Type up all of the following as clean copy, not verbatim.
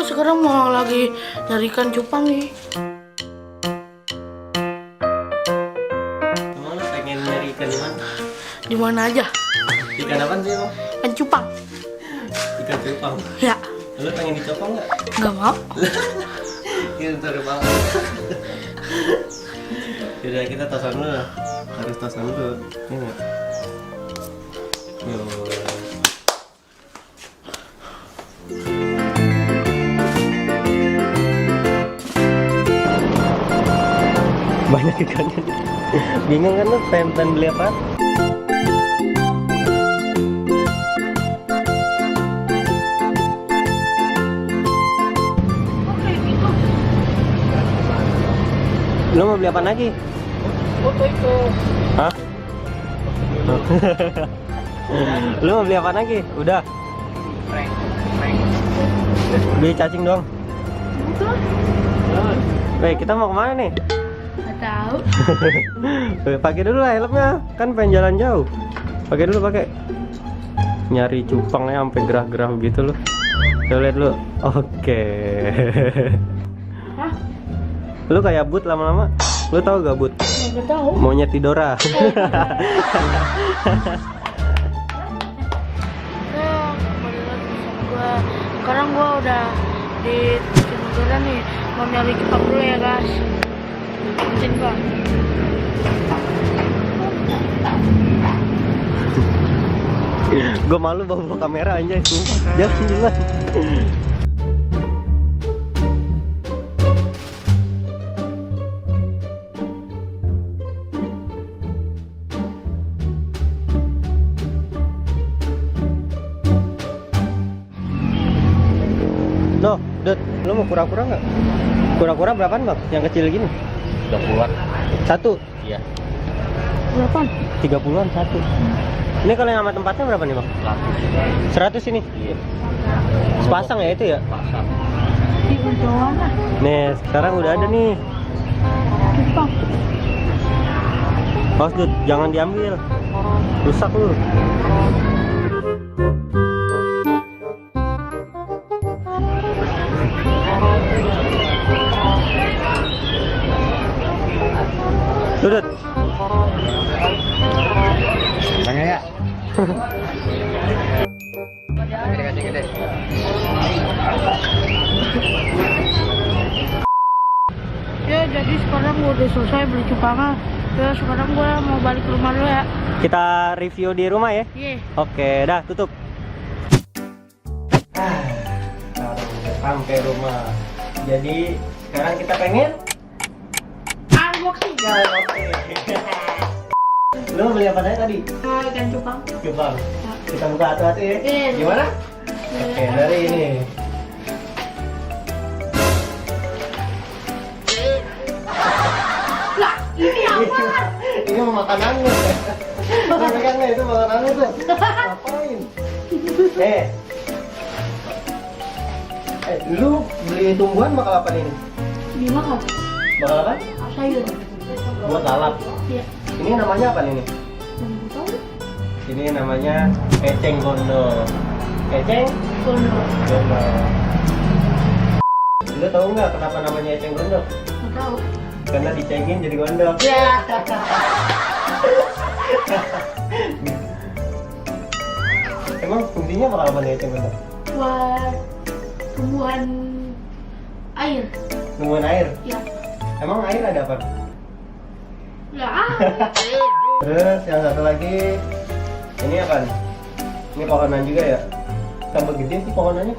sekarang mau lagi nyari ikan cupang nih. Emang lu pengen nyari ikan di mana? Di mana aja? Ikan apa sih emang? Ikan cupang. Ikan cupang. Ya. Lu pengen dicopong nggak? Nggak mau. Kita seru banget. Yaudah kita tosan dulu lah. Harus tosan dulu. Ini nggak? Yuk. Banyak ikannya. Bingung kan lu pengen beli apa? Lu mau beli apa lagi? Foto itu. Hah? Lu mau beli apa lagi? Udah. Beli cacing dong. Weh, kita mau kemana nih? Nggak tahu. Pakai dulu lah helmnya, kan pengen jalan jauh. Pakai dulu, pakai. Nyari cupangnya sampai gerah-gerah gitu loh. Coba lihat dulu. Oke. Hah? Lu kayak but lama-lama. Lu tahu gak but? Nggak tahu. Monyet Tidora. Kembali lagi sama gua. Sekarang gua udah di Negara nih, mau nyari cupang dulu ya guys. Ikutin gua. Gue malu bawa kamera anjay, sumpah. Jangan. Noh, Dut, lu mau kura-kura nggak? Kura-kura berapaan bang? Yang kecil gini? 30-an. Satu? Iya. Berapa? 30-an satu. Ini kalau yang sama tempatnya berapa nih bang? 100 ini? Iya. Sepasang ya itu ya? Pasang. Di ujungan lah. Nih, sekarang udah ada nih. Cupang. Awas Dut, jangan diambil. Rusak lu. Dudut. Tanya ya. Gede. Ya jadi sekarang gua udah selesai beli cupangnya. Ya sekarang gua mau balik ke rumah dulu ya. Kita review di rumah ya. Iya. Oke, dah tutup. Sampai rumah. Jadi sekarang kita pengen Unboxing. ya, oke. Lu beli apa tadi? Ikan cupang. Coba kita buka hati-hati ya. Iya. Gimana? Oke, dari ini. Lah, ini apa? Ini mau makanan lu. Pegangnya itu makanan lu tuh. Ngapain? Lu beli tumbuhan bakal apa ini? Dimakan. Bakal apa? Sayur. Buat lalap. Iya. Ini namanya apa ini? Nggak tahu. Ini namanya eceng gondok. Eceng Gondok. gondok. Lu tahu nggak kenapa namanya eceng gondok? Nggak tahu. Karena dicengin jadi gondok. Ya. Emang fungsinya bakal apa nih eceng gondok? Buat tumbuhan air. Tumbuhan air. Ya. Emang air ada apa? Ya. Terus yang satu lagi ini apa? Ini pohonan juga ya? Tambah gede sih pohonannya.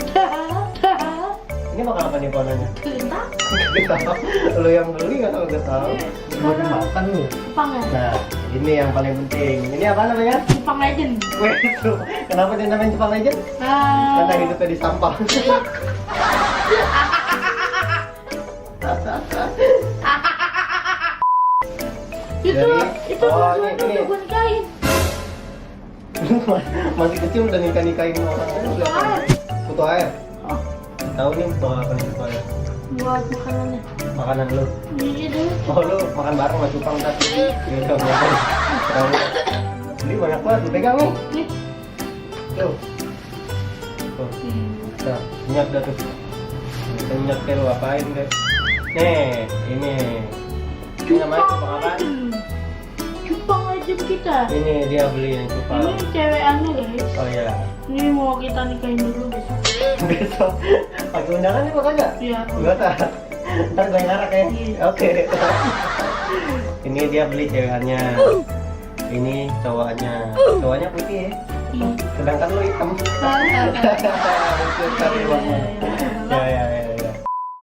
Ini bakal apa nih pohonannya? Entah. Gak tahu. Lu yang beli nggak tahu gak tahu. Mau dimakan lu. Cupang ya. Nah, ini yang paling penting. Ini apa namanya? Cupang legend. Weh, itu. Kenapa dia namanya Jepang Legend? Karena hidupnya di sampah. itu Dari- itu oh, tujuan ini. udah gue nikahin. Masih kecil udah nikahin orang juga. Kutu air. Oh, Tahu nih bawa apa nih kutu air? buat makanannya. Makanan lu. Iya dulu. Oh lu makan bareng sama cupang tadi. Iya udah boleh. Ini banyak banget, lu pegang nih. Nih. Tuh. Tuh. Nah, minyak dah tuh. Kita nyetir lu apain guys? Nih, ini namanya cupang apa? Cupang aja kita. Ini dia beli yang cupang. Ini cewek anu guys. Oh iya. Ini mau kita nikahin dulu besok. Besok pakai undangan nih makanya? Iya. Enggak tak. Ntar gue ngarak ya. Iya. Oke. Ini dia beli cewekannya. Ini cowoknya. Cowoknya putih ya. Iya. Sedangkan lu hitam. Lucu sekali banget. Ya